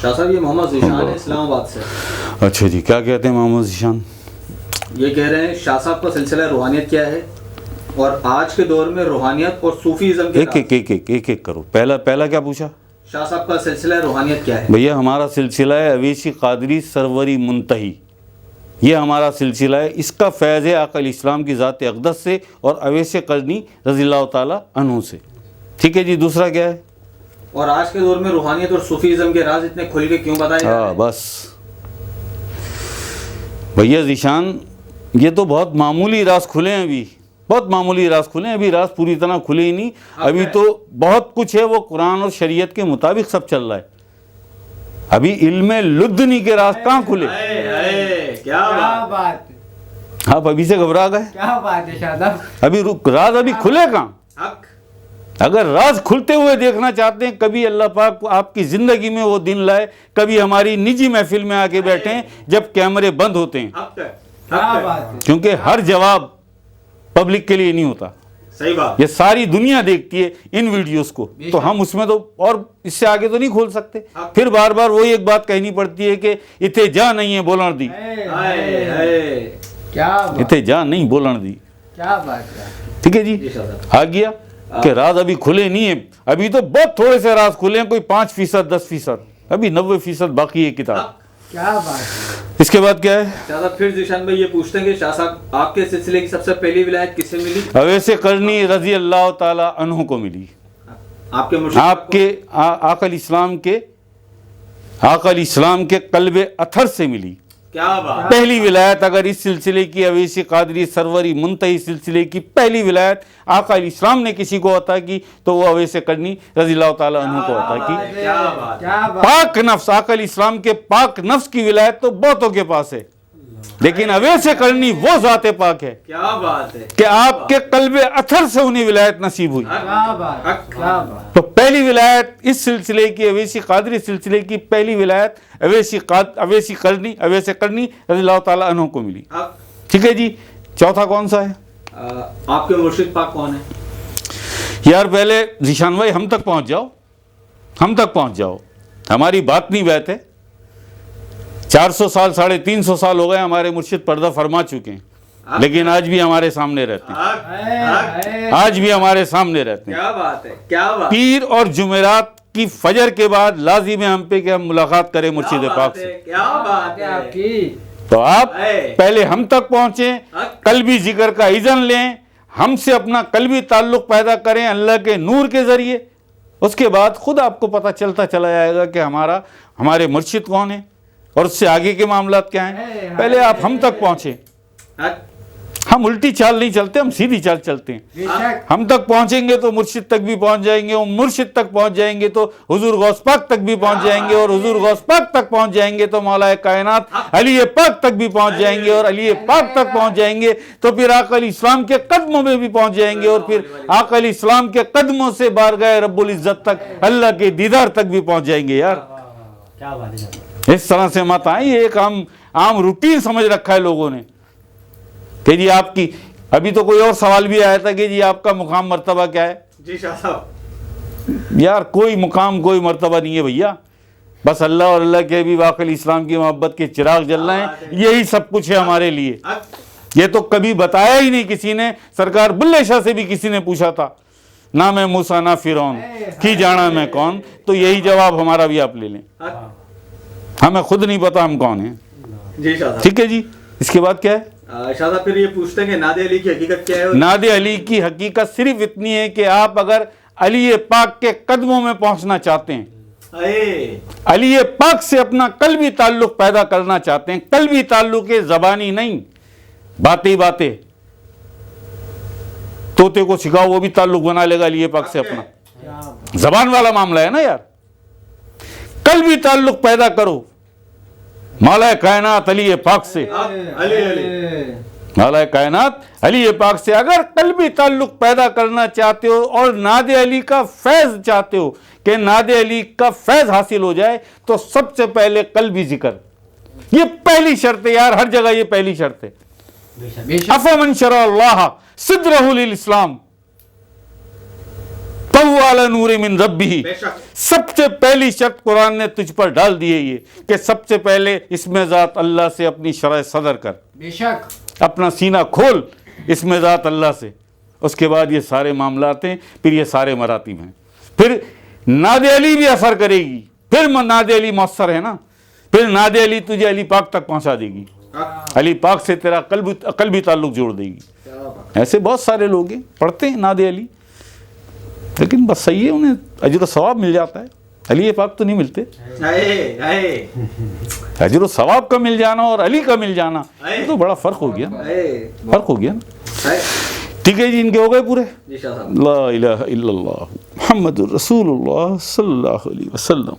شاہ صاحب یہ محمد ذیشان ہے اسلام آباد سے. اچھا جی, کیا کہتے ہیں محمد ذیشان؟ یہ کہہ رہے ہیں شاہ صاحب کا سلسلہ روحانیت کیا ہے اور آج کے دور میں روحانیت اور صوفیزم کے ایک کرو. پہلا کیا پوچھا؟ شاہ صاحب کا سلسلہ روحانیت کیا ہے؟ بھیا ہمارا سلسلہ ہے اویسی قادری سروری منتہی, یہ ہمارا سلسلہ ہے. اس کا فیض ہے آقا علیہ السلام کی ذات اقدس سے اور اویس قرنی رضی اللہ تعالی عنہ سے. ٹھیک ہے جی, دوسرا کیا ہے؟ اور آج کے دور میں روحانیت اور صوفیزم کے راز اتنے کھل کے کیوں بتائے جا رہے ہیں؟ بس بھیا ذیشان, یہ تو بہت معمولی راز کھلے ہیں, ابھی بہت معمولی راز کھلے ہیں, ابھی راز پوری طرح کھلے ہی نہیں. ابھی تو بہت کچھ ہے وہ قرآن اور شریعت کے مطابق سب چل رہا ہے. ابھی علم لدنی کے راز کہاں کھلے؟ کیا بات, آپ ابھی سے گھبرا گئے. کیا بات ہے شاہ صاحب, ابھی راز ابھی کھلے کہاں؟ اگر راز کھلتے ہوئے دیکھنا چاہتے ہیں, کبھی اللہ پاک آپ کی زندگی میں وہ دن لائے, کبھی ہماری نجی محفل میں آ کے بیٹھیں جب کیمرے بند ہوتے ہیں, کیونکہ ہر جواب پبلک کے لیے نہیں ہوتا. صحیح بات, یہ ساری دنیا دیکھتی ہے ان ویڈیوز کو, تو ہم اس میں تو اور اس سے آگے تو نہیں کھول سکتے. پھر بار بار وہی ایک بات کہنی پڑتی ہے کہ اتنے جا نہیں ہے بولن دی, اتنے جا نہیں بولن دی. ٹھیک ہے جی, آ گیا کہ راز ابھی کھلے نہیں ہیں. ابھی تو بہت تھوڑے سے راز کھلے ہیں, کوئی 5%, 10%, ابھی 90% باقی ہے کتاب. کیا بات ہے. اس کے بعد کیا ہے؟ شاہ صاحب پھر ذیشان بھائی یہ پوچھتے ہیں کہ شاہ صاحب آپ کے سلسلے کی سب سے پہلی ولایت کس سے ملی؟ اویس قرنی رضی اللہ تعالی عنہ کو ملی. آپ کے مرشد, آپ کے آقا علیہ السلام کے قلب اطہر سے ملی. کیا بات. پہلی ولایت اگر اس سلسلے کی اویسی قادری سروری منتہی سلسلے کی پہلی ولایت آقا علیہ السلام نے کسی کو عطا کی تو وہ اویس قرنی رضی اللہ تعالی عنہ کو عطا کی. پاک نفس, آقا علیہ السلام کے پاک نفس کی ولایت تو بہتوں کے پاس ہے, لیکن اویس قرنی وہ ذات پاک ہے. کیا بات ہے کہ آپ کے قلب اطہر سے انہیں ولایت نصیب ہوئی. تو پہلی ولایت اس سلسلے کی اویسی قادری سلسلے کی پہلی ولایت اویس قرنی رضی اللہ تعالی عنہ کو ملی. ٹھیک ہے جی, چوتھا کون سا ہے؟ آپ کے مرشد پاک کون ہے؟ یار پہلے ذیشان بھائی ہم تک پہنچ جاؤ, ہماری بات نہیں بات ہے. 400 سال 350 سال ہو گئے ہمارے مرشد پردہ فرما چکے ہیں, لیکن آج بھی ہمارے سامنے رہتے ہیں. کیا بات ہے, کیا بات. پیر اور جمعرات کی فجر کے بعد لازم ہے ہم پہ کہ ہم ملاقات کریں مرشد پاک سے. کیا بات ہے آپ کی. تو آپ پہلے ہم تک پہنچیں, قلبی ذکر کا اذن لیں, ہم سے اپنا قلبی تعلق پیدا کریں اللہ کے نور کے ذریعے. اس کے بعد خود آپ کو پتہ چلتا چلا جائے گا کہ ہمارے مرشد کون ہیں اور اس سے آگے کے معاملات کیا ہیں. پہلے آپ ہم تک پہنچیں. ہم الٹی چال نہیں چلتے, ہم سیدھی چال چلتے ہیں. ہم تک پہنچیں گے تو مرشد تک بھی پہنچ جائیں گے, اور مرشد تک پہنچ جائیں گے تو حضور غوث پاک تک بھی پہنچ جائیں گے, اور حضور غوث پاک تک پہنچ جائیں گے تو مولا کائنات علی پاک تک بھی پہنچ جائیں گے, اور علی پاک تک پہنچ جائیں گے تو پھر آقا علیہ السلام کے قدموں میں بھی پہنچ جائیں گے, اور پھر آقا علیہ السلام کے قدموں سے بارگاہ رب العزت تک اللہ کے دیدار تک بھی پہنچ جائیں گے. یار اس طرح سے مت آئیں, یہ ایک عام روٹین سمجھ رکھا ہے لوگوں نے کہ جی آپ کی. ابھی تو کوئی اور سوال بھی آیا تھا کہ جی آپ کا مقام مرتبہ کیا ہے. جی شاہ صاحب, یار کوئی مقام کوئی مرتبہ نہیں ہے بھیا, بس اللہ اور اللہ کے بھی آقا علیہ السلام کی محبت کے چراغ جل رہے ہیں, یہی سب کچھ ہے ہمارے لیے. یہ تو کبھی بتایا ہی نہیں کسی نے. سرکار بلے شاہ سے بھی کسی نے پوچھا تھا, نہ میں موسیٰ نہ فرعون کی جانا میں کون, تو یہی جواب ہمارا بھی آپ لے لیں, ہمیں خود نہیں پتا ہم کون ہیں. جی شاہ صاحب. ٹھیک ہے جی, اس کے بعد کیا ہے؟ شاہ صاحب پھر یہ پوچھتے ہیں کہ ناد علی کی حقیقت کیا ہے؟ ناد علی کی حقیقت صرف اتنی ہے کہ آپ اگر علی پاک کے قدموں میں پہنچنا چاہتے ہیں, علی پاک سے اپنا قلبی تعلق پیدا کرنا چاہتے ہیں, قلبی تعلق زبانی نہیں, باتیں طوطے کو سکھاؤ وہ بھی تعلق بنا لے گا علی پاک سے اپنا. زبان والا معاملہ ہے نا یار, قلبی تعلق پیدا کرو مولا کائنات علی پاک سے. مولا کائنات علی پاک سے اگر قلبی تعلق پیدا کرنا چاہتے ہو اور ناد علی کا فیض چاہتے ہو کہ ناد علی کا فیض حاصل ہو جائے, تو سب سے پہلے قلبی ذکر, یہ پہلی شرط ہے یار, ہر جگہ یہ پہلی شرط ہے. افمن شرع اللہ صدرہ للاسلام فَهُوَ عَلَى نُورٍ مِّن رَبِّهِ. بے شک. سب سے پہلی شرط قرآن نے تجھ پر ڈال دی ہے یہ کہ سب سے پہلے اس میں ذات اللہ سے اپنی شرح صدر کر. بے شک. اپنا سینہ کھول اس میں ذات اللہ سے. اس کے بعد یہ سارے معاملات ہیں، پھر یہ سارے مراتب ہیں. پھر ناد علی بھی اثر کرے گی، پھر ناد علی مؤثر ہے نا، پھر ناد علی تجھے علی پاک تک پہنچا دے گی، علی پاک سے تیرا قلبی تعلق جوڑ دے گی. ایسے بہت سارے لوگ ہیں پڑھتے ہیں ناد علی، لیکن بس صحیح ہے انہیں اجر و ثواب مل جاتا ہے. علی پاک تو نہیں ملتے. اجر و ثواب کا مل جانا اور علی کا مل جانا یہ تو بڑا فرق ہو گیا، فرق ہو گیا نا. ٹھیک ہے جی، ان کے ہو گئے پورے. لا الہ الا اللہ محمد الرسول اللہ صلی اللہ علیہ وسلم.